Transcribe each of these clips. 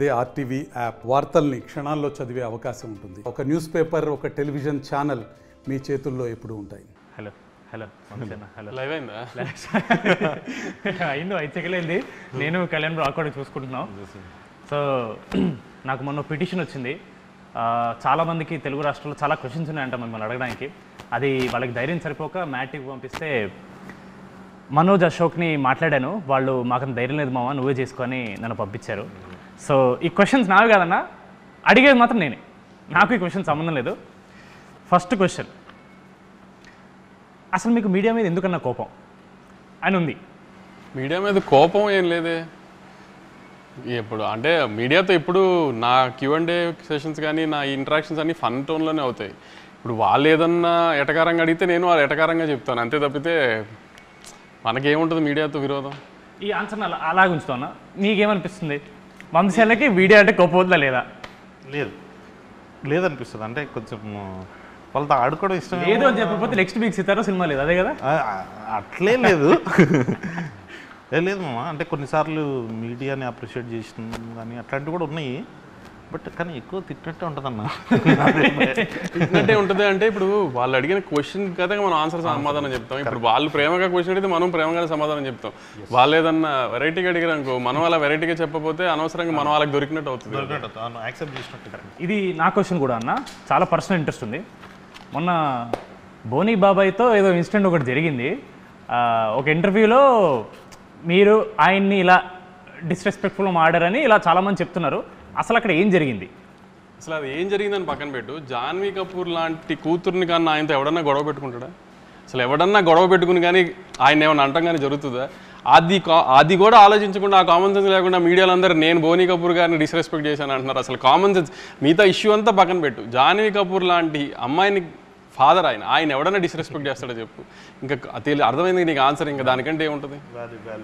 అదే RTV app వార్తల్ని క్షణాల్లో చదివే అవకాశం ఉంటుంది. ఒక న్యూస్ పేపర్, ఒక టెలివిజన్ ఛానల్ మీ చేతుల్లో ఎప్పుడూ ఉంటాయి. హలో హలో హలో లైవ్ అయిందా? అయింది, 5 సెకండ్లు అయింది. నేను కళ్యాణ్ రాకూడదు చూసుకుంటున్నాం. సో నాకు మొన్న పిటిషన్ వచ్చింది. చాలామందికి తెలుగు రాష్ట్రాల్లో చాలా క్వశ్చన్స్ ఉన్నాయంట మిమ్మల్ని అడగడానికి. అది వాళ్ళకి ధైర్యం సరిపోక మ్యాట్కి పంపిస్తే మనోజ్ అశోక్ని మాట్లాడాను. వాళ్ళు మాకు ధైర్యం లేదు మామ, నువ్వే చేసుకొని నన్ను పంపించారు. సో ఈ క్వశ్చన్స్ నావి కాదన్నా, అడిగేది మాత్రం నేనే. నాకు ఈ క్వశ్చన్ సంబంధం లేదు. ఫస్ట్ క్వశ్చన్, అసలు మీకు మీడియా మీద ఎందుకన్నా కోపం అని ఉంది? మీడియా మీద కోపం ఏం లేదే. ఎప్పుడు అంటే మీడియాతో ఇప్పుడు నా Q&A సెషన్స్ కానీ నా ఇంటరాక్షన్స్ అన్నీ ఫన్ టోన్లోనే అవుతాయి. ఇప్పుడు వాళ్ళు ఏదన్నా ఎటకారంగా అడిగితే నేను వాళ్ళు ఎటకారంగా చెప్తాను, అంతే తప్పితే మనకేముంటుంది మీడియాతో విరోధం. ఈ ఆన్సర్ని అలాగే ఉంచుతాను. మీకేమనిపిస్తుంది, వంశీలకి మీడియా అంటే కోపం వద్దా లేదా? లేదనిపిస్తుంది. అంటే కొంచెం వాళ్ళతో ఆడుకోవడం ఇష్టం. లేదు అని చెప్పకపోతే నెక్స్ట్ వీక్ సితారో సినిమా లేదు, అదే కదా? అట్లే లేదు. లేదు మామ, అంటే కొన్నిసార్లు మీడియాని అప్రిషియేట్ చేసిన కానీ అట్లాంటివి కూడా ఉన్నాయి. బట్ కానీ ఎక్కువ తిట్టినట్టే ఉంటుంది అన్న. తిట్టినట్టే ఉంటుంది అంటే ఇప్పుడు వాళ్ళు అడిగిన క్వశ్చన్ కదా మనం ఆన్సర్ సమాధానం చెప్తాం. ఇప్పుడు వాళ్ళు ప్రేమగా క్వశ్చన్ అడిగితే మనం ప్రేమగానే సమాధానం చెప్తాం. వాళ్ళు ఏదన్నా వెరైటీగా అడిగారు అనుకో, మనం అలా వెరైటీగా చెప్పకపోతే అనవసరంగా మనం వాళ్ళకి దొరికినట్టు అవుతుంది. యాక్సెప్ట్ చేసినట్టు. ఇది నా క్వశ్చన్ కూడా అన్న, చాలా పర్సనల్ ఇంట్రెస్ట్ ఉంది. మొన్న బోనీ బాబాయ్తో ఏదో ఇన్సిడెంట్ ఒకటి జరిగింది. ఒక ఇంటర్వ్యూలో మీరు ఆయన్ని ఇలా డిస్రెస్పెక్ట్ఫుల్గా మాడారని ఇలా చాలామంది చెప్తున్నారు. అసలు అక్కడ ఏం జరిగింది? అసలు అది ఏం జరిగిందని పక్కన పెట్టు, జాన్వీ కపూర్ లాంటి కూతుర్ని కానీ ఆయనతో ఎవడన్నా గొడవ పెట్టుకుంటాడా? అసలు ఎవడన్నా గొడవ పెట్టుకుని కానీ ఆయన ఏమన్నా అంటాం కానీ జరుగుతుందా? అది కూడా ఆలోచించకుండా, ఆ కామన్ సెన్స్ లేకుండా మీడియాలో అందరూ నేను బోనీ కపూర్ గారిని డిస్రెస్పెక్ట్ చేశాను అంటున్నారు. అసలు కామన్ సెన్స్ మిగతా ఇష్యూ అంతా పక్కన పెట్టు, జాన్వీ కపూర్ లాంటి అమ్మాయిని ఫాదర్ ఆయన ఎవడన్నా డిస్రెస్పెక్ట్ చేస్తాడో చెప్పు. ఇంకా అర్థమైంది నీకు ఆన్సర్, ఇంకా దానికంటే ఏముంటుంది?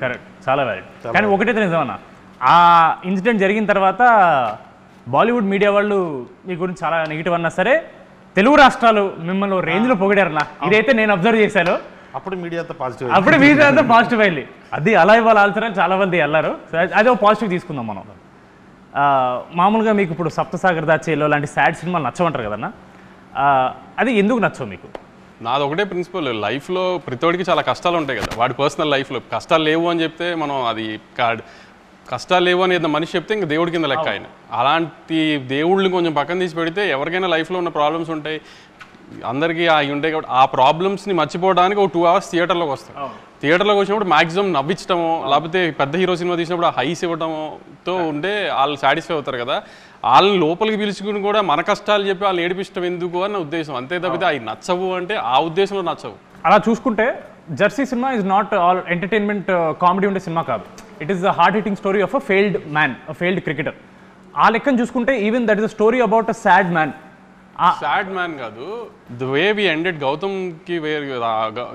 కరెక్ట్, చాలా వ్యాలిడ్. కానీ ఒకటైతే నిజమన్నా, ఆ ఇన్సిడెంట్ జరిగిన తర్వాత బాలీవుడ్ మీడియా వాళ్ళు మీ గురించి చాలా నెగిటివ్ అన్నా సరే, తెలుగు రాష్ట్రాలు మిమ్మల్ని రేంజ్లో పొగిడారన్నా. ఇదైతే నేను అబ్జర్వ్ చేశాను. అప్పుడు మీడియాతో పాజిటివ్, అప్పుడు మీడియా అంతా పాజిటివ్ అయింది. అది అలా ఇవ్వాలి ఆల్సర్ చాలా మంది వెళ్ళారు. అదే ఒక పాజిటివ్ తీసుకుందాం మనం. మామూలుగా మీకు ఇప్పుడు సప్తసాగర్ దాచేలో లాంటి సాడ్ సినిమాలు నచ్చమంటారు కదన్నా, అది ఎందుకు నచ్చవు మీకు? నాది ఒకటే ప్రిన్సిపల్, లైఫ్లో ప్రతివాడికి చాలా కష్టాలు ఉంటాయి కదా. వాడి పర్సనల్ లైఫ్లో కష్టాలు లేవు అని చెప్తే మనం అది కష్టాలు లేవు అని ఏదైనా మనిషి చెప్తే ఇంకా దేవుడి కింద లెక్క ఆయన. అలాంటి దేవుళ్ళని కొంచెం పక్కన తీసి పెడితే ఎవరికైనా లైఫ్లో ఉన్న ప్రాబ్లమ్స్ ఉంటాయి, అందరికీ అవి ఉంటాయి కాబట్టి ఆ ప్రాబ్లమ్స్ని మర్చిపోవడానికి ఒక 2 hours థియేటర్లోకి వస్తాం. థియేటర్లోకి వచ్చినప్పుడు మ్యాక్సిమం నవ్వించడమో లేకపోతే పెద్ద హీరో సినిమా తీసినప్పుడు ఆ హైస్ ఇవ్వడంతో ఉంటే వాళ్ళు సాటిస్ఫై అవుతారు కదా. వాళ్ళని లోపలికి పిలుచుకుని కూడా మన కష్టాలు చెప్పి వాళ్ళని ఏడిపించడం ఎందుకు అని నా ఉద్దేశం. అంతే తప్పితే అవి నచ్చవు అంటే ఆ ఉద్దేశంలో నచ్చవు. అలా చూసుకుంటే జెర్సీ సినిమా is not all entertainment comedy ఉండే సినిమా కాదు. It is the heart hitting story of a failed man, a failed cricketer. ఆ లెక్కను చూసుకుంటే even that is a story about a sad man. Sad man కాదు, ద వే వి ఎండెడ్ గౌతమ్కి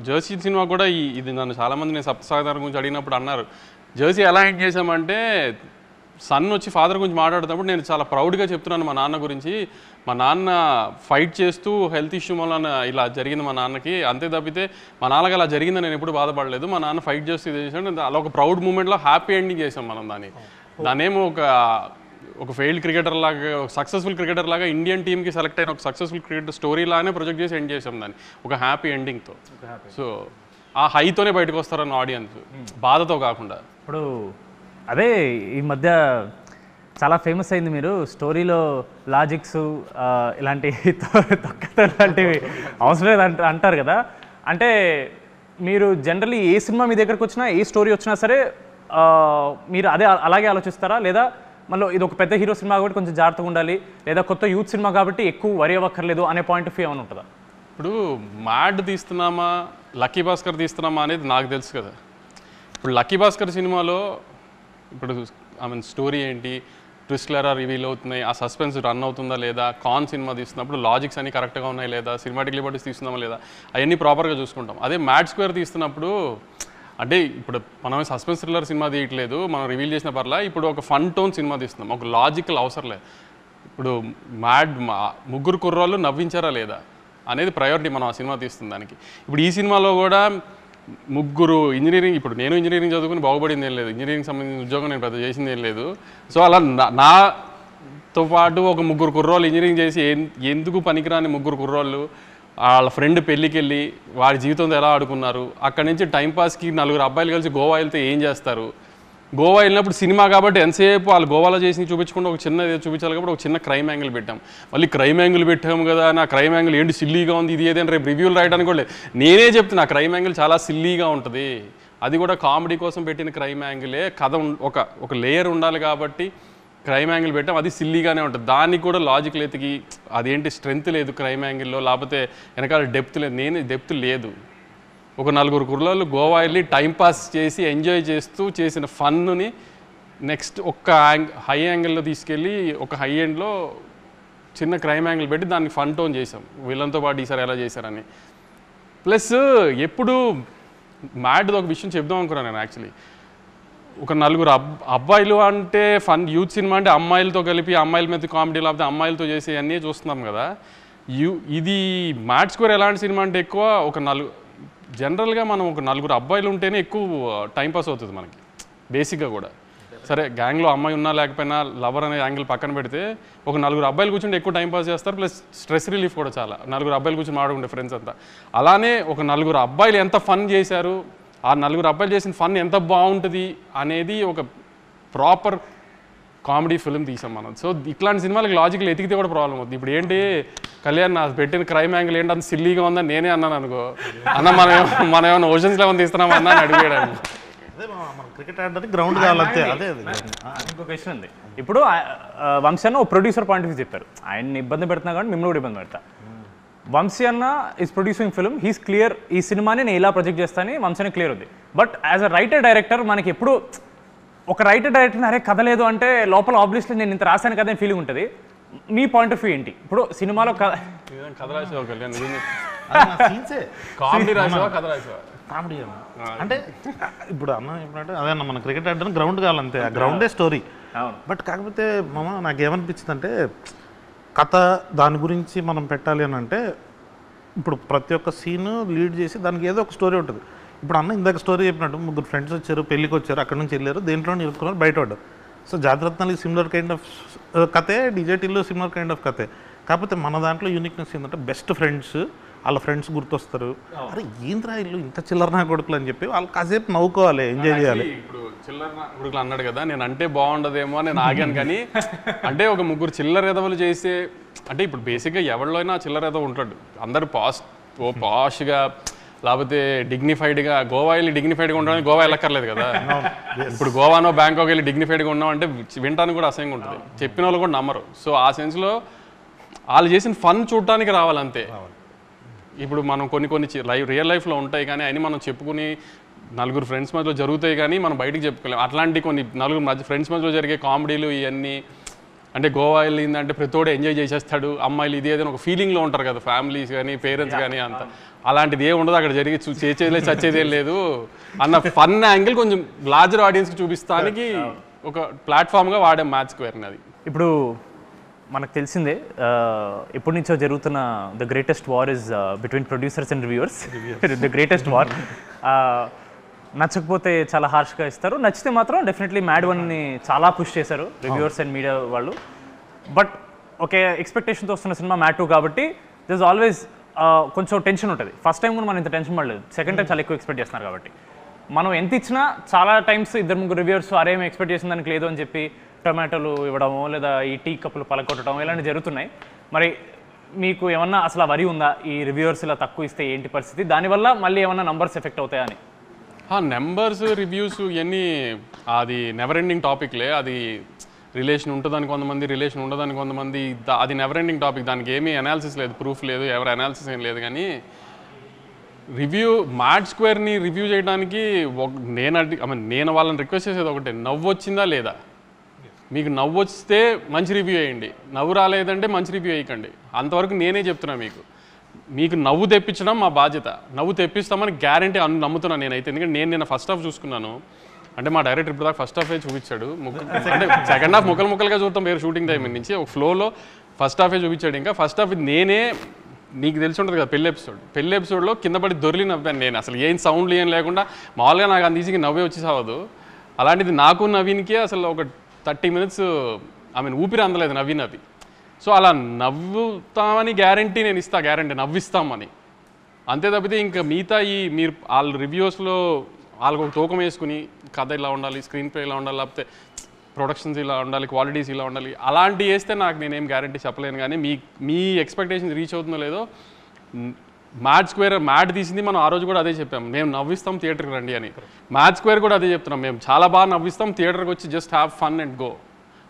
Jersey సినిమా కూడా ఇది నన్ను చాలామంది నేను సప్తసాగర్ గురించి అడిగినప్పుడు అన్నారు, జెర్సీ ఎలా ఎండ్ చేశామంటే సన్ వచ్చి ఫాదర్ గురించి మాట్లాడుతున్నప్పుడు నేను చాలా ప్రౌడ్గా చెప్తున్నాను మా నాన్న గురించి. మా నాన్న ఫైట్ చేస్తూ హెల్త్ ఇష్యూ వల్ల ఇలా జరిగింది మా నాన్నకి, అంతే తప్పితే మా నాన్నకి అలా జరిగిందని నేను ఎప్పుడు బాధపడలేదు. మా నాన్న ఫైట్ చేస్తూ ఇది చేసాడు, అలా ఒక ప్రౌడ్ మూమెంట్లో హ్యాపీ ఎండింగ్ చేసాం మనం దాన్నేమో ఒక ఫెయిల్డ్ క్రికెటర్ లాగా, సక్సెస్ఫుల్ క్రికెటర్ లాగా ఇండియన్ టీమ్కి సెలెక్ట్ అయిన ఒక సక్సెస్ఫుల్ క్రికెటర్ స్టోరీ లాగానే ప్రొజెక్ట్ చేసి ఎండ్ చేసాం దాన్ని ఒక హ్యాపీ ఎండింగ్తో. సో ఆ హైతోనే బయటకు వస్తారన్న ఆడియన్స్, బాధతో కాకుండా. ఇప్పుడు అదే ఈ మధ్య చాలా ఫేమస్ అయింది, మీరు స్టోరీలో లాజిక్స్ ఇలాంటి తొక్కతో లాంటివి అవసరం లేదు అంటారు కదా. అంటే మీరు జనరల్లీ ఏ సినిమా మీ దగ్గరకు వచ్చినా, ఏ స్టోరీ వచ్చినా సరే మీరు అలాగే ఆలోచిస్తారా? లేదా మళ్ళీ ఇది ఒక పెద్ద హీరో సినిమా కాబట్టి కొంచెం జాగ్రత్తగా ఉండాలి, లేదా కొత్త యూత్ సినిమా కాబట్టి ఎక్కువ వరి అవ్వక్కర్లేదు అనే పాయింట్ ఆఫ్ వ్యూ ఏమైనా ఉంటుందా? ఇప్పుడు మ్యాడ్ తీస్తున్నామా లక్కీ భాస్కర్ తీస్తున్నామా అనేది నాకు తెలుసు కదా. ఇప్పుడు లక్కీ భాస్కర్ సినిమాలో ఇప్పుడు స్టోరీ ఏంటి, ట్విస్ట్లు ఎలా రివీల్ అవుతున్నాయి, ఆ సస్పెన్స్ రన్ అవుతుందా లేదా, కాన్ సినిమా తీస్తున్నప్పుడు లాజిక్స్ అన్ని కరెక్ట్గా ఉన్నాయి లేదా, సినిమాటిక్ లిబర్టీస్ తీస్తున్నామా లేదా, అవన్నీ ప్రాపర్గా చూసుకుంటాం. అదే మ్యాడ్ స్క్వేర్ తీస్తున్నప్పుడు అంటే ఇప్పుడు మనం సస్పెన్స్ థ్రిల్లర్ సినిమా తీయట్లేదు, మనం రివీల్ చేసిన పర్లా, ఇప్పుడు ఒక ఫన్ టోన్ సినిమా తీస్తున్నాం, ఒక లాజికల్ అవసరం లేదు. ఇప్పుడు ముగ్గురు కుర్రాళ్ళు నవ్వించారా లేదా అనేది ప్రయారిటీ మనం ఆ సినిమా తీస్తుంది దానికి. ఇప్పుడు ఈ సినిమాలో కూడా ముగ్గురు ఇంజనీరింగ్, ఇప్పుడు నేను ఇంజనీరింగ్ చదువుకుని బాగుపడింది ఏం లేదు, ఇంజనీరింగ్ సంబంధించిన ఉద్యోగం నేను పెద్ద చేసింది ఏం లేదు. సో అలా నాతో పాటు ఒక ముగ్గురు కుర్రోళ్ళు ఇంజనీరింగ్ చేసి ఎందుకు పనికిరాని ముగ్గురు కుర్రోళ్ళు వాళ్ళ ఫ్రెండ్ పెళ్ళికి వెళ్ళి వారి జీవితంతో ఎలా ఆడుకున్నారు, అక్కడి నుంచి టైంపాస్కి 4 అబ్బాయిలు కలిసి గోవా వెళ్తే ఏం చేస్తారు, గోవా వెళ్ళినప్పుడు సినిమా కాబట్టి ఎంతసేపు వాళ్ళు గోవాలో చేసి చూపించకుండా ఒక చిన్న చూపించాలి కాబట్టి ఒక చిన్న క్రైమ్ యాంగిల్ పెట్టాం. మళ్ళీ క్రైమ్ యాంగిల్ పెట్టాము కదా, నా క్రైమ్ యాంగిల్ ఏంటి సిల్లీగా ఉంది ఇది ఏదైనా రేపు రివ్యూలు రాయడానికి కూడా లేదు. నేనే చెప్తున్నా క్రైమ్ యాంగిల్ చాలా సిల్లీగా ఉంటుంది, అది కూడా కామెడీ కోసం పెట్టిన క్రైమ్ యాంగిలే. కథ ఒక లేయర్ ఉండాలి కాబట్టి క్రైమ్ యాంగిల్ పెట్టాం, అది సిల్లీగానే ఉంటుంది. దానికి కూడా లాజిక్ ఎతికి అదేంటి స్ట్రెంత్ లేదు క్రైమ్ యాంగిల్లో, లేకపోతే వెనకాల డెప్త్ లేదు. డెప్త్ లేదు. ఒక 4 కుర్రోళ్ళు గోవా వెళ్ళి టైంపాస్ చేసి ఎంజాయ్ చేస్తూ చేసిన ఫన్నుని నెక్స్ట్ ఒక హై యాంగిల్లో తీసుకెళ్ళి ఒక హై ఎండ్లో చిన్న క్రైమ్ యాంగిల్ పెట్టి దాన్ని ఫన్ టోన్ చేసాం వీళ్ళంతో పాటు ఈసారి ఎలా చేశారని. ప్లస్ ఎప్పుడు మ్యాడ్ది ఒక విషయం చెప్దాం అనుకున్నాను నేను. యాక్చువల్లీ ఒక 4 అబ్బాయిలు అంటే ఫన్ యూత్ సినిమా అంటే అమ్మాయిలతో కలిపి అమ్మాయిల మీద కామెడీ లేకపోతే అమ్మాయిలతో చేసే అన్నీ చూస్తున్నాం కదా. ఇది మ్యాడ్ స్క్వేర్ ఎలాంటి సినిమా అంటే ఎక్కువ ఒక జనరల్గా మనం ఒక 4 అబ్బాయిలు ఉంటేనే ఎక్కువ టైంపాస్ అవుతుంది మనకి బేసిక్గా కూడా. సరే గ్యాంగ్లో అమ్మాయి ఉన్నా లేకపోయినా లవర్ అనే యాంగిల్ పక్కన పెడితే ఒక 4 అబ్బాయిలు కూర్చుంటే ఎక్కువ టైంపాస్ చేస్తారు, ప్లస్ స్ట్రెస్ రిలీఫ్ కూడా చాలా. 4 అబ్బాయిలు కూర్చొని మాడుకుంటే ఫ్రెండ్స్ అంతా. అలానే ఒక 4 అబ్బాయిలు ఎంత ఫన్ చేశారు, ఆ 4 అబ్బాయిలు చేసిన ఫన్ ఎంత బాగుంటుంది అనేది ఒక ప్రాపర్ కామెడీ ఫిల్మ్ తీసాం మనం. సో ఇట్లాంటి సినిమాలకి లాజిక్లు ఎతికితే కూడా ప్రాబ్లం అవుతుంది. ఇప్పుడు ఏంటి కళ్యాణ్ నా పెట్టిన క్రైమ్ యాంగిల్ ఏంటి అంత సిల్లీగా ఉందని నేనే అన్నాను అనుకో, అన్న మనం ఏమైనా ఓషన్స్ లెవెన్ తీస్తున్నాం అన్న అని అడిగాడు. క్రికెట్ ఆడడానికి గ్రౌండ్ కావాలంతే. అదే ఇంకో క్వశ్చన్ ఉంది. ఇప్పుడు వంశీ అన్న ఒక ప్రొడ్యూసర్ పాయింట్ ఆఫ్ వ్యూ చెప్పారు, ఆయన్ని ఇబ్బంది పెడుతున్నా కానీ మిమ్మల్ని కూడా ఇబ్బంది పెడతా. వంశీ అన్న is producing film, he's clear ఈ సినిమాని నేను ఇలా ప్రొజెక్ట్ చేస్తానని వంశీ అని క్లియర్ ఉంది. But as a writer director మనకి ఎప్పుడు ఒక రైటర్ డైరెక్టర్ అరే కథ లేదు అంటే లోపల ఆబ్వియస్లీ నేను ఇంత రాశాను కదా అని ఫీలింగ్ ఉంటుంది. మీ పాయింట్ ఆఫ్ వ్యూ ఏంటి? ఇప్పుడు సినిమాలో కథ రాసావా కళ్యాణ్? కామెడీ రాసావా కథ రాసావా? కామెడీ అంటే ఇప్పుడు అన్న చెప్పినట్టు అదే అన్న మన క్రికెట్ ఆడడానికి గ్రౌండ్ కావాలంతే, ఆ గ్రౌండే స్టోరీ. బట్ కాకపోతే నాకేమనిపించింది అంటే కథ దాని గురించి మనం పెట్టాలి అని అంటే ఇప్పుడు ప్రతి ఒక్క సీన్ లీడ్ చేసి దానికి ఏదో ఒక స్టోరీ ఉంటుంది. ఇప్పుడు అన్న ఇందాక స్టోరీ చెప్పినట్టు 3 ఫ్రెండ్స్ వచ్చారు, పెళ్ళికి వచ్చారు, అక్కడ నుంచి వెళ్ళారు, దేంట్లో ఇరుక్కున్నారు, బయట పడ్డారు. So Jathiratnalu similar kind of కథే, డిజేటీలో సిమిలర్ కైండ్ ఆఫ్ కథే. కాకపోతే మన దాంట్లో యూనిక్నెస్ ఏంటంటే బెస్ట్ ఫ్రెండ్స్, వాళ్ళ ఫ్రెండ్స్ గుర్తొస్తారు, అరే ఏంద్రా ఇల్లు ఇంత చిల్లర నా కొడుకులు అని చెప్పి వాళ్ళు కాసేపు నవ్వుకోవాలి, ఎంజాయ్ చేయాలి. ఇప్పుడు చిల్లర నా కొడుకులు అన్నాడు కదా, నేను అంటే బాగుండదేమో నేను ఆగాను. కానీ అంటే ఒక 3 చిల్లర ఎదవలు చేసే అంటే ఇప్పుడు బేసిక్గా ఎవరిలో అయినా చిల్లర ఎదవ ఉంటాడు. అందరు పాష్గా లేకపోతే డిగ్నిఫైడ్గా గోవా వెళ్ళి డిగ్నిఫైడ్గా ఉండడానికి గోవా వెళ్ళక్కర్లేదు కదా. ఇప్పుడు గోవానో బ్యాంకాక్ వెళ్ళి డిగ్నిఫైడ్గా ఉన్నాం అంటే వినటానికి కూడా అసహ్యంగా ఉంటుంది, చెప్పిన వాళ్ళు కూడా నమ్మరు. సో ఆ సెన్స్లో వాళ్ళు చేసిన ఫన్ చూడటానికి రావాలంతే. ఇప్పుడు మనం కొన్ని రియల్ లైఫ్లో ఉంటాయి కానీ అన్నీ మనం చెప్పుకుని 4 ఫ్రెండ్స్ మధ్యలో జరుగుతాయి కానీ మనం బయటకు చెప్పుకోలేము. అట్లాంటి కొన్ని 4 ఫ్రెండ్స్ మధ్యలో జరిగే కామెడీలు ఇవన్నీ అంటే గోవా వెళ్ళిందంటే ప్రతిోడు ఎంజాయ్ చేసేస్తాడు, అమ్మాయిలు ఇది ఏదైనా ఒక ఫీలింగ్లో ఉంటారు కదా ఫ్యామిలీస్ కానీ పేరెంట్స్ కానీ. అంత అలాంటిది ఏమి ఉండదు అక్కడ జరిగి చేసేది చచ్చేదేం లేదు అన్న ఫన్ యాంగిల్ కొంచెం లార్జర్ ఆడియన్స్కి చూపిస్తానికి ఒక ప్లాట్ఫామ్గా వాడే మ్యాచ్ స్క్వేర్ని. అది ఇప్పుడు మనకు తెలిసిందే ఎప్పటి నుంచో జరుగుతున్న the greatest war is between producers and reviewers. The greatest war. నచ్చకపోతే చాలా హార్ష్గా ఇస్తారు, నచ్చితే మాత్రం డెఫినెట్లీ మ్యాడ్ వన్ని చాలా పుష్ చేశారు రివ్యూవర్స్ అండ్ మీడియా వాళ్ళు. బట్ ఒకే ఎక్స్పెక్టేషన్తో వస్తున్న సినిమా మ్యాడ్ 2 కాబట్టి దిస్ ఆల్వేస్ కొంచెం టెన్షన్ ఉంటుంది. ఫస్ట్ టైం కూడా మనం ఇంత టెన్షన్ పడలేదు, సెకండ్ టైం చాలా ఎక్కువ ఎక్స్పెక్ట్ చేస్తున్నారు కాబట్టి మనం ఎంత ఇచ్చినా చాలా టైమ్స్ 2-3 రివ్యూవర్స్ అరేం ఎక్స్పెక్ట్ చేసిన దానికి లేదు అని చెప్పి టొమాటోలు ఇవ్వడమో లేదా ఈ టీ కప్పులు పలకొట్టడం ఇలాంటివి జరుగుతున్నాయి. మరి మీకు ఏమన్నా అసలు వరి ఉందా ఈ రివ్యూవర్స్ ఇలా తక్కువ ఇస్తే ఏంటి పరిస్థితి, దానివల్ల మళ్ళీ ఏమన్నా నంబర్స్ ఎఫెక్ట్ అవుతాయా అని? నెంబర్స్ రివ్యూస్ ఇవన్నీ అది నెవర్ ఎండింగ్ టాపిక్లే. అది రిలేషన్ ఉంటుందని కొంతమంది, రిలేషన్ ఉండదని కొంతమంది, అది నెవర్ ఎండింగ్ టాపిక్. దానికి ఏమీ అనాలిసిస్ లేదు, ప్రూఫ్ లేదు, ఎవరి అనాలిసిస్ ఏం లేదు. కానీ మ్యాడ్ స్క్వేర్ని రివ్యూ చేయడానికి నేను వాళ్ళని రిక్వెస్ట్ చేసేది ఒకటే, నవ్వు వచ్చిందా లేదా. మీకు నవ్వు వస్తే మంచి రివ్యూ వేయండి, నవ్వు రాలేదంటే మంచి రివ్యూ వేయకండి. అంతవరకు నేనే చెప్తున్నా. మీకు నవ్వు తెప్పించడం మా బాధ్యత, నవ్వు తెప్పిస్తామని గ్యారంటీ నమ్ముతున్నాను నేనైతే. ఎందుకంటే నేను నిన్న ఫస్ట్ హాఫ్ చూసుకున్నాను, అంటే మా డైరెక్టర్ ఇప్పుడు దాకా ఫస్ట్ హాఫే చూపించాడు. అంటే సెకండ్ హాఫ్ ముక్కలుగా చూడటం వేరే షూటింగ్ టైం నుంచి ఒక ఫ్లోలో ఫస్ట్ హాఫే చూపించాడు. ఇంకా ఫస్ట్ హాఫ్ నేనే నీకు తెలిసి ఉంటుంది కదా పెళ్లి ఎపిసోడ్లో కింద పడి దొరికి నవ్వాను నేను. అసలు ఏం సౌండ్లు ఏం లేకుండా మామూలుగా నాకు అంత ఈజీగా నవ్వే వచ్చి సావదు. అలాంటిది నాకు నవీన్కే అసలు ఒక 30 minutes ఊపిరి అందలేదు నవ్వి. సో అలా నవ్వుతామని గ్యారంటీ నేను గ్యారంటీ నవ్విస్తామని. అంతే తప్పితే ఇంకా మిగతా మీరు వాళ్ళ రివ్యూస్లో వాళ్ళకు ఒక తూకం వేసుకుని కథ ఇలా ఉండాలి, స్క్రీన్ ప్లే ఇలా ఉండాలి, లేకపోతే ప్రొడక్షన్స్ ఇలా ఉండాలి, క్వాలిటీస్ ఇలా ఉండాలి, అలాంటివి వేస్తే నాకు నేనేం గ్యారంటీ చెప్పలేను. కానీ మీ ఎక్స్పెక్టేషన్స్ రీచ్ అవుతుందో లేదో. మ్యాడ్ తీసింది మనం ఆ రోజు కూడా అదే చెప్పాం, మేము నవ్విస్తాం థియేటర్కి రండి అని. మ్యాడ్ స్క్వేర్ కూడా అదే చెప్తున్నాం, మేము చాలా బాగా నవ్విస్తాం, థియేటర్కి వచ్చి just have fun and go.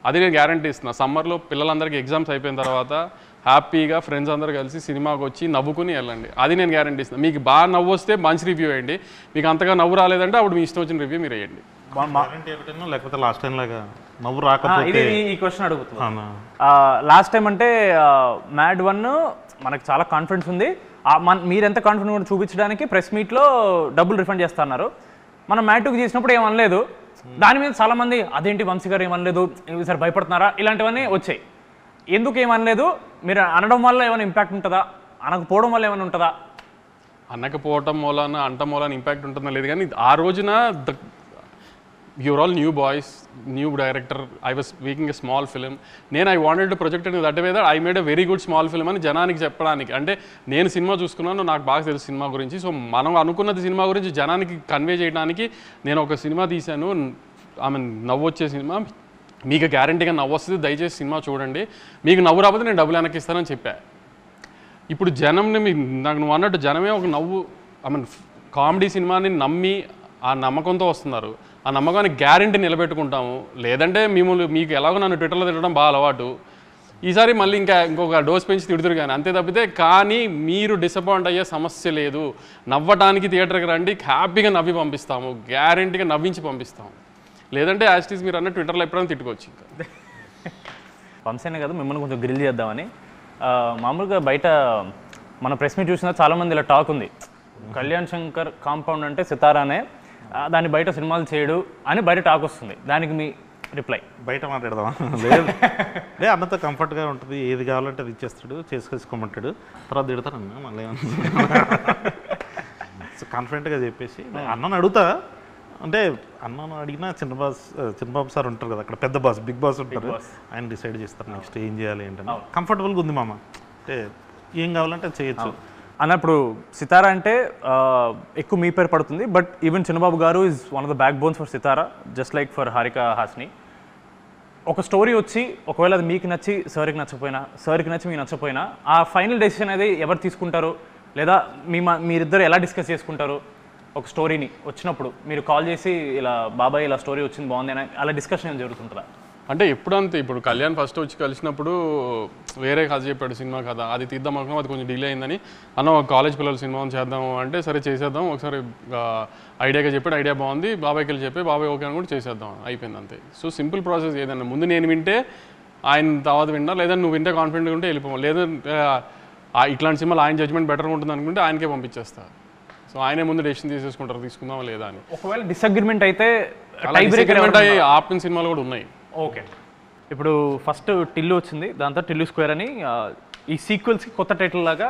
అది నేను గ్యారంటీ ఇస్తున్నా. సమ్మర్లో పిల్లలందరికీ ఎగ్జామ్స్ అయిపోయిన తర్వాత హ్యాపీగా ఫ్రెండ్స్ అందరూ కలిసి సినిమాకి వచ్చి నవ్వుకుని వెళ్ళండి. అది నేను గ్యారంటీ ఇస్తున్నాను. మీకు బాగా నవ్వు వస్తే మంచి రివ్యూ వేయండి, మీకు అంతగా నవ్వు రాలేదంటే అప్పుడు మీ ఇష్టం వచ్చిన రివ్యూ మీరు వేయండి. లేకపోతే లాస్ట్ టైం లాగా నవ్వు రాకపోతే ఈ క్వశ్చన్ అడుగుతున్నాను. లాస్ట్ టైం అంటే మ్యాడ్ 1 మనకు చాలా కాన్ఫిడెన్స్ ఉంది, మీరు ఎంత కాన్ఫిడెంట్ కూడా చూపించడానికి ప్రెస్ మీట్లో డబ్బులు రిఫండ్ చేస్తున్నారు. మనం మ్యాడ్ 2 చేసినప్పుడు ఏమనలేదు, దాని మీద చాలామంది అదేంటి వంశీ గారు ఏమనలేదు, ఈసారి భయపడుతున్నారా, ఇలాంటివన్నీ వచ్చాయి. ఎందుకు ఏమనలేదు? మీరు అనడం వల్ల ఏమైనా ఇంపాక్ట్ ఉంటుందా, అనకపోవడం వల్ల ఏమైనా ఉంటుందా? అనకపోవటం మూలన అంట మూలన ఇంపాక్ట్ ఉంటుందా లేదు, కానీ ఆ రోజున you're all new boys, new director, I was making a small film. I wanted to project in that way that I made a very good small film అని జనానికి చెప్పడానికి. అంటే నేను సినిమా చూసుకున్నాను, నాకు బాగా తెలుసు సినిమా గురించి. సో మనం అనుకున్నది సినిమా గురించి జనానికి కన్వే చేయడానికి నేను ఒక సినిమా తీశాను. నవ్వు వచ్చే సినిమా, మీకు గ్యారంటీగా నవ్వు వస్తుంది, దయచేసి సినిమా చూడండి, మీకు నవ్వు రాకపోతే నేను డబ్బులు వెనక్కి ఇస్తానని చెప్పా. ఇప్పుడు జనంని నాకు నువ్వు అన్నట్టు జనమే ఒక నవ్వు కామెడీ సినిమాని నమ్మి ఆ నమ్మకంతో వస్తున్నారు. ఆ నమ్మకాన్ని గ్యారంటీ నిలబెట్టుకుంటాము. లేదంటే మీకు ఎలాగో నన్ను ట్విట్టర్లో తిట్టడం బాగా అలవాటు, ఈసారి మళ్ళీ ఇంకొక డోస్ పెంచి తిడుతురు కానీ అంతే తప్పితే. కానీ మీరు డిసప్పాయింట్ అయ్యే సమస్య లేదు. నవ్వటానికి థియేటర్కి రండి, హ్యాపీగా నవ్వి పంపిస్తాము, గ్యారంటీగా నవ్వించి పంపిస్తాము. లేదంటే యాస్టీస్ మీరు అన్న ట్విట్టర్లో ఎప్పుడైనా తిట్టుకోవచ్చు. ఇంకా వంశీనే కదా మిమ్మల్ని కొంచెం గ్రిల్ చేద్దామని. మామూలుగా బయట మన ప్రెస్ మీట్ చూసినా చాలామంది ఇలా టాక్ ఉంది, కళ్యాణ్ శంకర్ కాంపౌండ్ అంటే సితారానే, దాన్ని బయట సినిమాలు చేయడు అని బయట టాక్ వస్తుంది. దానికి మీ రిప్లై? బయట మాట్లాడదామా? లేదు, అన్నతో కంఫర్ట్గా ఉంటుంది, ఏది కావాలంటే అది ఇచ్చేస్తాడు, చేసుకోమంటాడు, తర్వాత తిడతానన్నా మళ్ళీ కాన్ఫిడెంట్గా చెప్పేసి అన్నను అడుగుతా. అంటే అన్నను అడిగినా చిన్నబాబు సార్ ఉంటారు కదా అక్కడ, పెద్ద బాస్, బిగ్ బాస్ ఉంటారు, ఆయన డిసైడ్ చేస్తారు నెక్స్ట్ ఏం చేయాలి ఏంటని. కంఫర్టబుల్గా ఉంది మామ, అంటే ఏం కావాలంటే చేయొచ్చు అన్నప్పుడు. సితారా అంటే ఎక్కువ మీ పేరు పడుతుంది, but even Chinnababu garu is one of the back bones for Sithara, just like for Haarika Hassine. ఒక స్టోరీ వచ్చి ఒకవేళ అది మీకు నచ్చి సార్కి నచ్చకపోయినా, సార్కి నచ్చి మీకు నచ్చకపోయినా, ఆ ఫైనల్ డెసిషన్ అనేది ఎవరు తీసుకుంటారు, లేదా మీరిద్దరు ఎలా డిస్కస్ చేసుకుంటారు? ఒక స్టోరీని వచ్చినప్పుడు మీరు కాల్ చేసి ఇలా బాబాయ్ ఇలా స్టోరీ వచ్చింది బాగుంది అని అలా డిస్కషన్ ఏం జరుగుతుంటుందా? అంటే ఎప్పుడంతే, ఇప్పుడు కళ్యాణ్ ఫస్ట్ వచ్చి కలిసినప్పుడు వేరే కథ చెప్పాడు, సినిమా కథ, అది తీద్దాం అనుకున్నాం, అది కొంచెం డిలే అయిందని అన్న కాలేజ్ పిల్లలు సినిమా చేద్దాము అంటే సరే చేసేద్దాం, ఒకసారి ఐడియాగా చెప్పాడు, ఐడియా బాగుంది, బాబాయ్కి వెళ్ళి చెప్పి బాబాయ్ ఓకే అని కూడా చేసేద్దాం, అయిపోయింది అంతే. So simple process. ఏదన్నా ముందు నేను వింటే ఆయన తర్వాత విన్నా, లేదా నువ్వు వింటే కాన్ఫిడెంట్గా ఉంటే వెళ్ళిపోవాలి, లేదా ఇట్లాంటి సినిమాలు ఆయన జడ్జ్మెంట్ బెటర్గా ఉంటుంది అనుకుంటే ఆయనకే పంపించేస్తా. సో ఆయనే ముందు డెసిషన్ తీసేసుకుంటారు, తీసుకుందామా లేదా అని. ఒకవేళ డిసగ్రిమెంట్ అయితే ఆపిన సినిమాలు కూడా ఉన్నాయి. ఓకే, ఇప్పుడు ఫస్ట్ టిల్లు వచ్చింది, దాంతో టిల్లు స్క్వేర్ అని, ఈ సీక్వెల్స్కి కొత్త టైటిల్ లాగా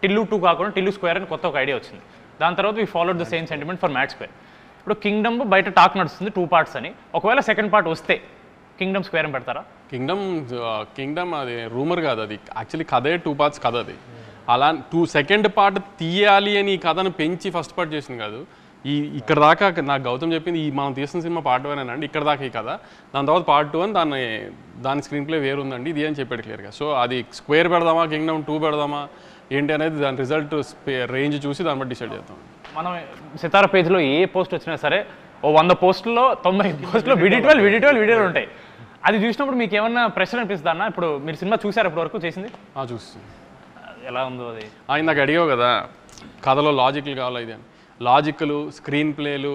టిల్లు 2 కాకుండా టిల్లు స్క్వేర్ అని కొత్త ఒక ఐడియా వచ్చింది. దాని తర్వాత we followed the same sentiment for mad square. ఇప్పుడు కింగ్డమ్ బయట టాక్ నడుస్తుంది 2 parts అని, ఒకవేళ సెకండ్ పార్ట్ వస్తే కింగ్డమ్ స్క్వేర్ అని పెడతారా? కింగ్డమ్ అది రూమర్ కాదు, అది యాక్చువల్లీ కథే 2 parts కథ. అది అలా సెకండ్ పార్ట్ తీయాలి అని ఈ కథను పెంచి ఫస్ట్ పార్ట్ చేసింది కాదు. ఇక్కడ దాకా నాకు గౌతమ్ చెప్పింది మనం తీసిన సినిమా పార్ట్ 1 అండి, ఇక్కడ దాకా ఈ కథ, దాని తర్వాత పార్ట్ 2 అని దాని స్క్రీన్ ప్లే వేరు ఉందండి ఇది అని చెప్పాడు క్లియర్గా. సో అది స్క్వేర్ పెడదామా, కింగ్డమ్ 2 పెడదామా ఏంటి అనేది దాని రిజల్ట్ రేంజ్ చూసి దాన్ని బట్టి డిసైడ్ చేద్దాం. మనం సితారా పేజ్లో ఏ పోస్ట్ వచ్చినా సరే ఓ 100 పోస్టుల్లో 90 పోస్టులో వీడియోలు ఉంటాయి. అది చూసినప్పుడు మీకు ఏమన్నా ప్రెషర్ అనిపిస్తుందా అన్న? ఇప్పుడు మీరు సినిమా చూసారు ఇప్పటి వరకు చేసింది? చూసి ఎలా ఉందో అది? నాకు అడిగావు కదా కథలో లాజిక్లు కావాలి, ఇది అని. లాజిక్లు, స్క్రీన్ ప్లేలు,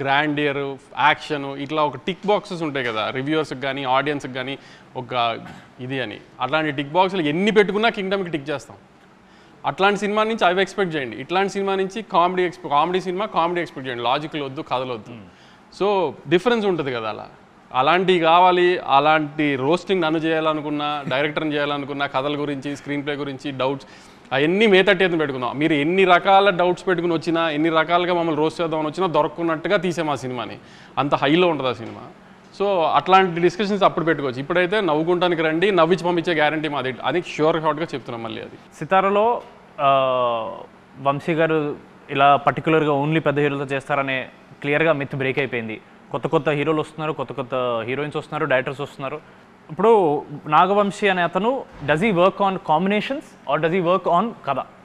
గ్రాండియరు, యాక్షను, ఇట్లా ఒక టిక్ బాక్సెస్ ఉంటాయి కదా రివ్యూవర్స్కి కానీ ఆడియన్స్కి కానీ ఒక ఇది అని. అట్లాంటి టిక్ బాక్స్లు ఎన్ని పెట్టుకున్నా కింగ్డమ్కి టిక్ చేస్తాం. అట్లాంటి సినిమా నుంచి అవి ఎక్స్పెక్ట్ చేయండి, ఇట్లాంటి సినిమా నుంచి కామెడీ సినిమా కామెడీ ఎక్స్పెక్ట్ చేయండి, లాజిక్లు వద్దు, కథలు వద్దు. సో డిఫరెన్స్ ఉంటుంది కదా. అలాంటివి కావాలి. అలాంటి రోస్టింగ్ నన్ను చేయాలనుకున్నా, డైరెక్టర్ని చేయాలనుకున్నా, కథల గురించి, స్క్రీన్ ప్లే గురించి డౌట్స్ అవన్నీ మే 30th పెట్టుకుందాం. మీరు ఎన్ని రకాల డౌట్స్ పెట్టుకుని వచ్చినా, ఎన్ని రకాలుగా మమ్మల్ని రోస్ట్ చేద్దామని వచ్చినా దొరకకున్నట్టుగా తీసాం ఆ సినిమాని. అంత హైలో ఉంటుంది ఆ సినిమా. సో అట్లాంటి డిస్కషన్స్ అప్పుడు పెట్టుకోవచ్చు. ఇప్పుడైతే నవ్వుకుంటానికి రండి, నవ్వించి పంపించే గ్యారంటీ మాది అది షూర్ హాట్గా చెప్తున్నాం. మళ్ళీ అది సితారలో వంశీ గారు ఇలా పర్టికులర్గా ఓన్లీ పెద్ద హీరోలతో చేస్తారనే క్లియర్గా మిత్ బ్రేక్ అయిపోయింది. కొత్త కొత్త హీరోలు వస్తున్నారు, కొత్త కొత్త హీరోయిన్స్ వస్తున్నారు, డైరెక్టర్స్ వస్తున్నారు. ఇప్పుడు నాగవంశీ అనే అతను does he work on combinations or does he work on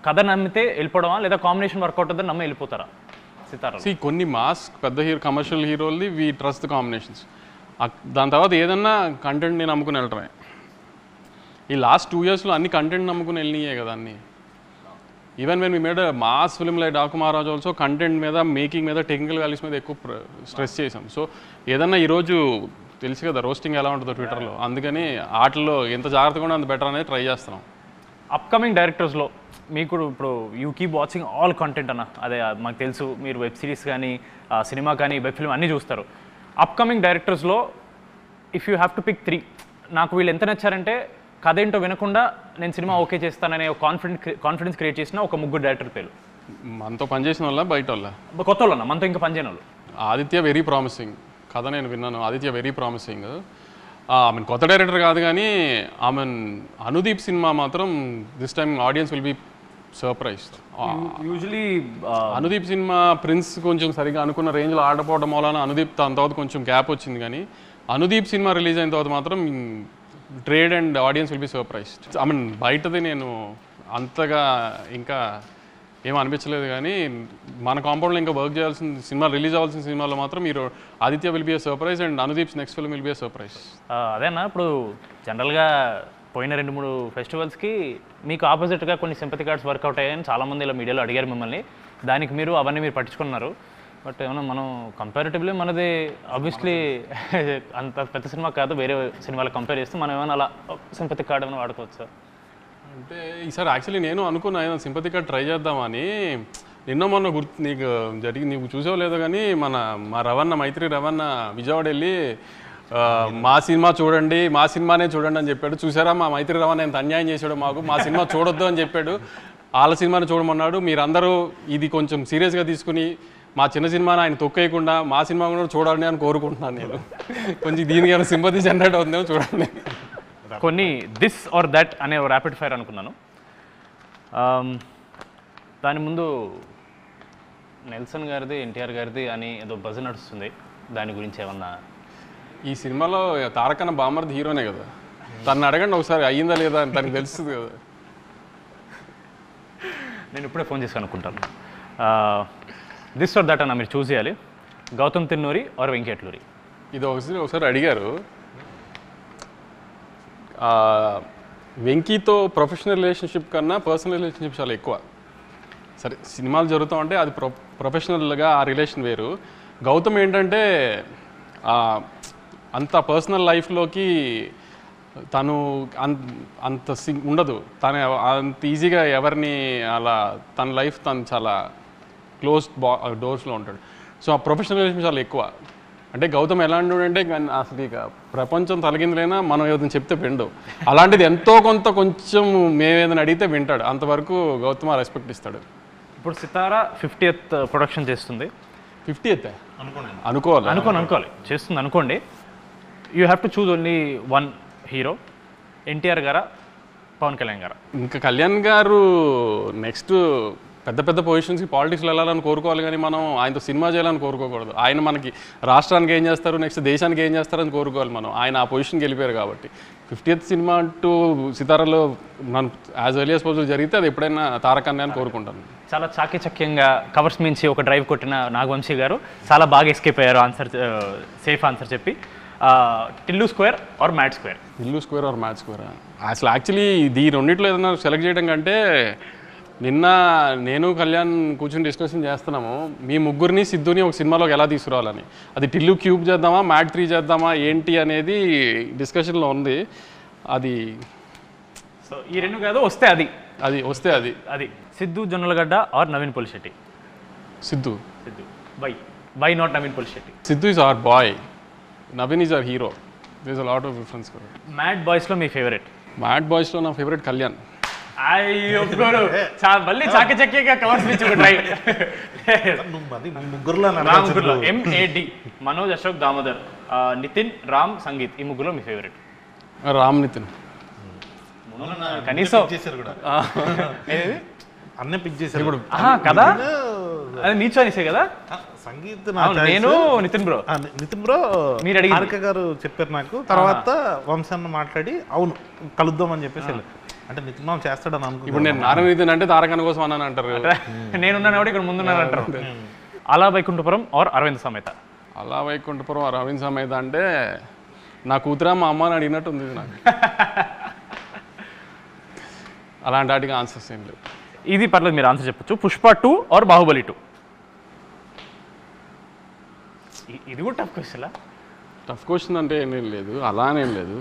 కథ నమ్మితే వెళ్ళిపోవడమా, లేదా కాంబినేషన్ వర్కౌట్ అవుతుందని నమ్మి వెళ్ళిపోతారా సితారా? కొన్ని మాస్ పెద్ద కమర్షియల్ హీరోల్ది వీ ట్రస్ట్ ద కాంబినేషన్స్. దాని తర్వాత ఏదన్నా కంటెంట్ నేను నమ్ముకుని వెళ్ళటమే. ఈ లాస్ట్ 2 yearsలో అన్ని కంటెంట్ నమ్ముకుని వెళ్ళినాయే కదా అన్నీ. Even when we made mass film like Daaku Maharaj also content మీద, మేకింగ్ మీద, టెక్నికల్ వాల్యూస్ మీద ఎక్కువ స్ట్రెస్ చేసాం. సో ఏదన్నా ఈరోజు తెలుసు కదా రోస్టింగ్ ఎలా ఉంటుందో ట్విట్టర్లో, అందుకని వాటిలో ఎంత జాగ్రత్తగా ఉంటే అంత బెటర్ అనేది ట్రై చేస్తున్నాం. అప్కమింగ్ డైరెక్టర్స్లో మీకు ఇప్పుడు you keep watching all content అన్న, అదే మాకు తెలుసు మీరు వెబ్ సిరీస్ కానీ సినిమా కానీ వెబ్ ఫిల్మ్ అన్నీ చూస్తారు. అప్కమింగ్ డైరెక్టర్స్లో if you have to pick 3, నాకు వీళ్ళు ఎంత నచ్చారంటే కథ ఏంటో వినకుండా నేను సినిమా ఓకే చేస్తాననే కాన్ఫిడెన్స్ క్రియేట్ చేసిన ఒక 3 డైరెక్టర్ పేరు. మనతో పనిచేసిన వాళ్ళ బయట వాళ్ళ కొత్త వాళ్ళు మనతో ఇంకా పనిచేయని వాళ్ళు. ఆదిత్య వెరీ ప్రామిసింగ్ కథ నేను విన్నాను. Aditya very promising. ఆమె కొత్త డైరెక్టర్ కాదు కానీ ఆమె అనుదీప్ సినిమా మాత్రం this time audience will be surprise. Usually Anudeep సినిమా ప్రిన్స్ కొంచెం సరిగా అనుకున్న రేంజ్లో ఆడపోవడం వలన అనుదీప్ దాని తర్వాత కొంచెం గ్యాప్ వచ్చింది. కానీ అనుదీప్ సినిమా రిలీజ్ అయిన తర్వాత మాత్రం trade and audience will be surprised. I mean బయటది నేను అంతగా ఇంకా ఏం అనిపించలేదు. కానీ మన కాంపౌండ్లో ఇంకా వర్క్ చేయాల్సిన సినిమా, రిలీజ్ అవ్వాల్సిన సినిమాలో మాత్రం మీరు Aditya will be a surprise and Anudeep's next film will be a surprise. అదేనా ఇప్పుడు జనరల్గా పోయిన 2-3 ఫెస్టివల్స్కి మీకు ఆపోజిట్గా కొన్ని సింపతి కార్డ్స్ వర్కౌట్ అయ్యాయని చాలామంది ఇలా మీడియాలో అడిగారు మిమ్మల్ని. దానికి మీరు అవన్నీ మీరు పట్టించుకున్నారు. బట్ ఏమన్నా మనం కంపారిటివ్లీ మనది ఆబ్వియస్లీ అంత పెద్ద సినిమా కాదు, వేరే సినిమాలు కంపేర్ చేస్తే మనం ఏమైనా అలా సింపతి కార్డ్ ఏమైనా వాడుకోవచ్చు సార్? అంటే ఈసారి యాక్చువల్లీ నేను అనుకున్నా ఏదైనా సింపతి కార్డ్ ట్రై చేద్దామని. నిన్న మొన్న నీకు చూసావు లేదో కానీ మా రవణ మైత్రి రవణ విజయవాడ వెళ్ళి మా సినిమా చూడండి, మా సినిమానే చూడండి అని చెప్పాడు. చూసారా మా మైత్రి రవణ ఎంత అన్యాయం చేశాడు మాకు, మా సినిమా చూడొద్దు అని చెప్పాడు, వాళ్ళ సినిమాని చూడమన్నాడు. మీరందరూ ఇది కొంచెం సీరియస్గా తీసుకుని మా చిన్న సినిమాని ఆయన తొక్కేయకుండా మా సినిమా కూడా చూడాలని అని కోరుకుంటున్నాను నేను. కొంచెం దీనికి ఏమైనా సింపతి జనరేట్ అవుతుందేమో చూడండి. కొన్ని దిస్ ఆర్ దట్ అనే ర్యాపిడ్ ఫైర్ అనుకున్నాను. దాని ముందు నెల్సన్ గారిది, ఎన్టీఆర్ గారిది అని ఏదో బజ్ నడుస్తుంది, దాని గురించి ఏమన్నా? ఈ సినిమాలో తారకన్న బామర్ది హీరోనే కదా, తను అడగండి ఒకసారి అయ్యిందా లేదా అని తనకు తెలుస్తుంది కదా. నేను ఇప్పుడే ఫోన్ చేసి అనుకుంటాను. దిస్ ఆర్ దట్ అన్న మీరు చూస్ చేయాలి, గౌతమ్ తిన్నూరి ఆర్ వెంకీ అట్లూరి. ఇది ఒకసారి అడిగారు. వెంకీతో ప్రొఫెషనల్ రిలేషన్షిప్ కన్నా పర్సనల్ రిలేషన్షిప్ చాలా ఎక్కువ. సరే సినిమాలు జరుగుతూ ఉంటే అది ప్రొఫెషనల్గా ఆ రిలేషన్ వేరు. గౌతమ్ ఏంటంటే అంత పర్సనల్ లైఫ్లోకి తను అంత ఉండదు. తను అంత ఈజీగా ఎవరిని అలా తన లైఫ్ తను చాలా క్లోజ్డ్ డోర్స్లో ఉంటాడు. సో ఆ ప్రొఫెషనల్ రిలేషన్ చాలా ఎక్కువ. అంటే గౌతమ్ ఎలాంటి అంటే అసలు ఇక ప్రపంచం తలగిందులైనా మనం ఏదైనా చెప్తే విండు. అలాంటిది ఎంతో కొంచెం మేము ఏదైనా అడిగితే వింటాడు. అంతవరకు గౌతమ్ రెస్పెక్ట్ ఇస్తాడు. ఇప్పుడు సితారా 50th ప్రొడక్షన్ చేస్తుంది. 50th అనుకోవాలి చేస్తుంది అనుకోండి. You have to choose only one hero, NTR గారా పవన్ కళ్యాణ్ గారా? ఇంకా కళ్యాణ్ గారు నెక్స్ట్ పెద్ద పొజిషన్స్కి పాలిటిక్స్లో వెళ్ళాలని కోరుకోవాలి కానీ మనం ఆయనతో సినిమా చేయాలని కోరుకోకూడదు. ఆయన మనకి రాష్ట్రానికి ఏం చేస్తారు, నెక్స్ట్ దేశానికి ఏం చేస్తారని కోరుకోవాలి మనం. ఆయన ఆ పొజిషన్కి వెళ్ళిపోయారు కాబట్టి 50th సినిమా అంటూ సితారాలో మనం యాజ్ ఎర్లీ యాజ్ పాసిబుల్ జరిగితే అది ఎప్పుడైనా తారకన్య అని కోరుకుంటాను. చాలా చాకచక్యంగా కవర్స్ మించి ఒక డ్రైవ్ కొట్టిన నాగవంశీ గారు చాలా బాగా ఎస్కేప్ అయ్యారు ఆన్సర్, సేఫ్ ఆన్సర్ చెప్పి. Tillu square or mad square? Tillu square or mad square? అసలు యాక్చువల్లీ ఈ రెండిట్లో ఏదైనా సెలెక్ట్ చేయడం కంటే నిన్న నేను కళ్యాణ్ కూర్చొని డిస్కషన్ చేస్తున్నాము మీ ముగ్గురిని సిద్ధుని ఒక సినిమాలోకి ఎలా తీసుకురావాలని. అది టిల్లు క్యూబ్ చేద్దామా, మ్యాట్ 3 చేద్దామా ఏంటి అనేది డిస్కషన్లో ఉంది. అది సో ఈ రెండు కాదు, వస్తే అది Siddhu Jonnalagadda or Naveen Polishetty? Siddhu. Why not Naveen Polishetty? Siddhu is our boy, Naveen is our hero. There is a lot of difference. Mad బాయ్స్లో మీ ఫేవరెట్? మ్యాడ్ బాయ్స్లో నా ఫేవరెట్ కళ్యాణ్. అయ్యో మళ్ళీ చాకచక్యంగా కవర్ స్పీచ్ ట్రై. ముగ్గురులో MAD మనోజ్, అశోక్, దామోదర్, నితిన్, రామ్, సంగీత్, ఈ ముగ్గురులో మీ ఫేవరెట్? రామ్ నితిన్. కనీసం అన్నీ పిక్ చేశారు ఇప్పుడు కదా, అది నీ చాయిసే కదా. సంగీత్ నేను నితిన్ బ్రో మీరు అడిగి హారిక గారు చెప్పారు నాకు. తర్వాత వంశాన్ని మాట్లాడి అవును కలుద్దాం అని చెప్పేసి అంటే నితిన్ మామ చేస్తాడని అనుకో. ఇప్పుడు నేను నారాయణ నితిన్ అంటే తారకన్న కోసం అన్నాను అంటారు. నేనున్నాను కూడా ఇక్కడ ముందున్నాను అంటారు. అలా వైకుంఠపురం ఆర్ అరవింద్ సమేత? అలా వైకుంఠపురం అరవింద్ సమేత అంటే నా కూతురా మా అమ్మ అని అడిగినట్టు ఉంది నాకు. అలాంటి వాటికి ఆన్సర్స్ ఏం లేవు. ఇది పర్లేదు, మీరు ఆన్సర్ చెప్పొచ్చు. పుష్ప 2 ఆర్ బాహుబలి 2? ఇది కూడా టఫ్ క్వశ్చన్. టఫ్ క్వశ్చన్ అంటే ఏం లేదు, అలానేం లేదు.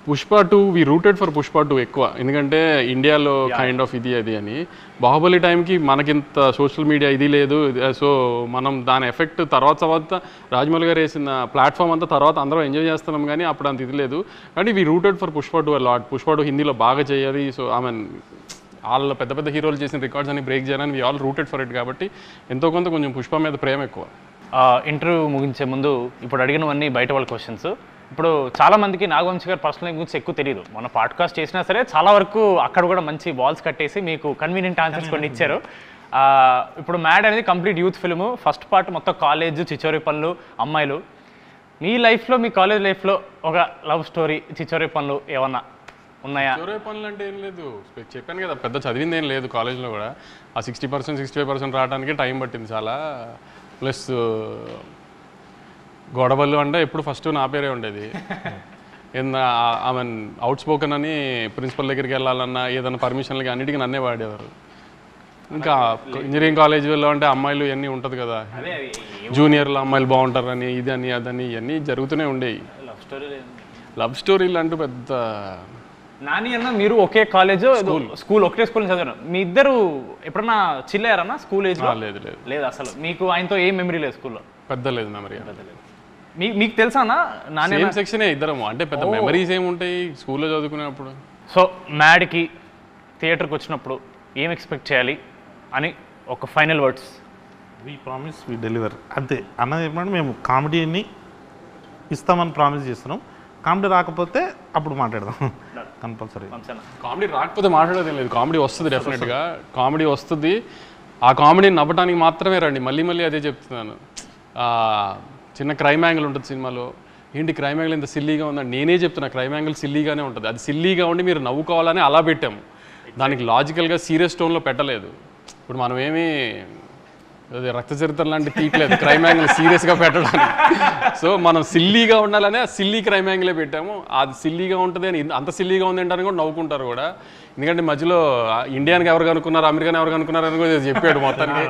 పుష్ప 2 వి రూటెడ్ ఫర్ పుష్ప 2 ఎక్కువ, ఎందుకంటే ఇండియాలో కైండ్ ఆఫ్ ఇది అది అని. బాహుబలి టైంకి మనకింత సోషల్ మీడియా ఇది లేదు, సో మనం దాని ఎఫెక్ట్ తర్వాత రాజమౌళి గారు వేసిన ప్లాట్ఫామ్ అంతా తర్వాత అందరం ఎంజాయ్ చేస్తున్నాం, కానీ అప్పుడు అంత ఇది లేదు. కానీ we rooted for Pushpa 2 lot. Pushpa 2 హిందీలో బాగా చేయాలి, సో ఐ మీన్ వాళ్ళ పెద్ద పెద్ద హీరోలు చేసిన రికార్డ్స్ అని బ్రేక్ చేయాలని we all rooted for it. కాబట్టి ఎంతో కొంత కొంచెం పుష్ప మీద ప్రేమ ఎక్కువ. ఇంటర్వ్యూ ముగించే ముందు ఇప్పుడు అడిగినవన్నీ బయట వాళ్ళ క్వశ్చన్స్. ఇప్పుడు చాలామందికి నాగవంశీ గారు పర్సనల్ లైఫ్ గురించి ఎక్కువ తెలియదు. మన పాడ్కాస్ట్ చేసినా సరే చాలా వరకు అక్కడ కూడా మంచి వాల్స్ కట్టేసి మీకు కన్వీనియంట్ ఆన్సర్స్ కొన్ని ఇచ్చారు. ఇప్పుడు మ్యాడ్ అనేది complete youth film. First part మొత్తం కాలేజ్, చిచోరి పనులు, అమ్మాయిలు. మీ లైఫ్లో, మీ కాలేజ్ లైఫ్లో ఒక లవ్ స్టోరీ, చిచోరి పనులు ఏమన్నా ఉన్నాయా? చిచోరి పనులు అంటే ఏం లేదు, చెప్పాను కదా, పెద్ద చదివింది ఏం లేదు. కాలేజ్లో కూడా ఆ 60%, 65% రావడానికి టైం పట్టింది చాలా. ప్లస్ గొడవలు అంటే ఎప్పుడు ఫస్ట్ నా పేరే ఉండేది. ఐ మీన్ అవుట్ స్పోకన్ అని ప్రిన్సిపల్ దగ్గరికి వెళ్ళాలన్నా ఏదైనా పర్మిషన్లకి అన్నిటికీ నన్నే వాడేవారు. ఇంకా ఇంజనీరింగ్ కాలేజీలో అంటే అమ్మాయిలు ఇవన్నీ ఉంటుంది కదా, జూనియర్లు అమ్మాయిలు బాగుంటారని ఇది అని అదని ఇవన్నీ జరుగుతూనే ఉండేవి. లవ్ స్టోరీలు అంటూ పెద్ద. నాని అన్న మీరు ఒకే కాలేజ్, స్కూల్ ఒకటే స్కూల్ చదివారు. మీ ఇద్దరు ఎప్పుడన్నా చిల్ అయ్యారన్నా స్కూల్ ఏజ్? లేదు లేదు లేదు అసలు. మీకు ఆయనతో ఏం మెమరీ లేదు స్కూల్లో? పెద్ద లేదు మెమరీ. మీకు తెలుసా అన్న? నాని సేమ్ సెక్షనే ఇద్దరము, అంటే పెద్ద మెమరీస్ ఏముంటాయి స్కూల్లో చదువుకునేప్పుడు. సో మ్యాడ్కి థియేటర్కి వచ్చినప్పుడు ఏం ఎక్స్పెక్ట్ చేయాలి అని ఒక final words? We promise we deliver, అంతే. అన్నది ఏమంటే మేము కామెడీని ఇస్తామని ప్రామిస్ చేస్తున్నాం. కామెడీ రాకపోతే అప్పుడు మాట్లాడదాం కంపల్సరీ. కామెడీ రాకపోతే మాట్లాడేది లేదు, కామెడీ వస్తుంది డెఫినెట్గా. కామెడీ వస్తుంది, ఆ కామెడీని నవ్వడానికి మాత్రమే రండి. మళ్ళీ మళ్ళీ అదే చెప్తున్నాను. చిన్న క్రైమ్ యాంగిల్ ఉంటుంది సినిమాలో, ఏంటి క్రైమ్ యాంగిల్ ఇంత సిల్లీగా ఉందని నేనే చెప్తున్నా. క్రైమ్ యాంగిల్ సిల్లీగానే ఉంటుంది, అది సిల్లీగా ఉండి మీరు నవ్వుకోవాలని అలా పెట్టాము. దానికి లాజికల్గా సీరియస్ టోన్లో పెట్టలేదు. ఇప్పుడు మనం ఏమీ రక్త చరిత్ర లాంటి తీయట్లేదు క్రైమ్ యాంగిల్ సీరియస్గా పెట్టడానికి. సో మనం సిల్లీగా ఉండాలనే ఆ సిల్లీ క్రైమ్ యాంగిలే పెట్టాము. అది సిల్లీగా ఉంటుంది అని, అంత సిల్లీగా ఉంది అంటారని కూడా నవ్వుకుంటారు కూడా. ఎందుకంటే మధ్యలో ఇండియానికి ఎవరు కనుక్కున్నారు, అమెరికాని ఎవరు కనుక్కున్నారు అని కూడా చెప్పాడు మొత్తానికి.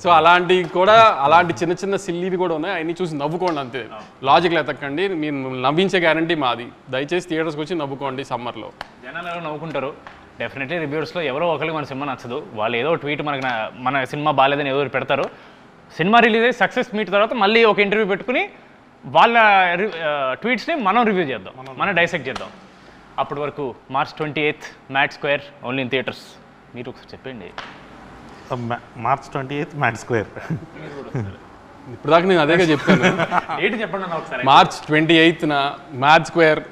సో అలాంటివి కూడా, అలాంటి చిన్న చిన్న సిల్లీవి కూడా ఉన్నాయి, అవన్నీ చూసి నవ్వుకోండి అంతే. లాజిక్లు ఎతకండి, మీరు నవ్వించే గ్యారంటీ మాది. దయచేసి థియేటర్స్కి వచ్చి నవ్వుకోండి సమ్మర్లో. జనాలు ఎవరు నవ్వుకుంటారు. డెఫినెట్లీ రివ్యూస్లో ఎవరో ఒకరికి మన సినిమా నచ్చదు, వాళ్ళు ఏదో ట్వీట్ మనకి మన సినిమా బాగాలేదని ఏదో పెడతారు. సినిమా రిలీజ్ అయ్యి సక్సెస్ మీట్ తర్వాత మళ్ళీ ఒక ఇంటర్వ్యూ పెట్టుకుని వాళ్ళ ట్వీట్స్ని మనం రివ్యూ చేద్దాం, మనం డైసెక్ట్ చేద్దాం. అప్పటి వరకు March 28th mad square only in theatres. మీరు ఒకసారి చెప్పండి. March 28th mad square. ఇప్పుడు దాకా నేను అదేగా చెప్పాను. ఏంటి చెప్పండి అన్న ఒకసారి. March 28th మ్యాడ్ స్క్వేర్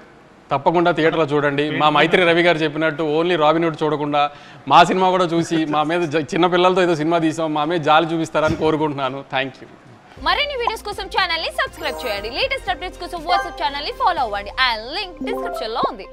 తప్పకుండా థియేటర్లో చూడండి. మా మైత్రి రవి గారు చెప్పినట్టు ఓన్లీ రాబిన్ హుడ్ చూడకుండా మా సినిమా కూడా చూసి మా మీద చిన్న పిల్లలతో ఏదో సినిమా తీసాం, మా మీద జాలి చూపిస్తారని కోరుకుంటున్నాను. Thank you. మరిన్ని వీడియోస్ కోసం ఛానల్ ని సబ్స్క్రైబ్ చేయండి. లేటెస్ట్ అప్డేట్స్ కోసం వాట్సాప్ ఛానల్ ని ఫాలో అవ్వండి. ఆ లింక్ డిస్క్రిప్షన్ లో ఉంది.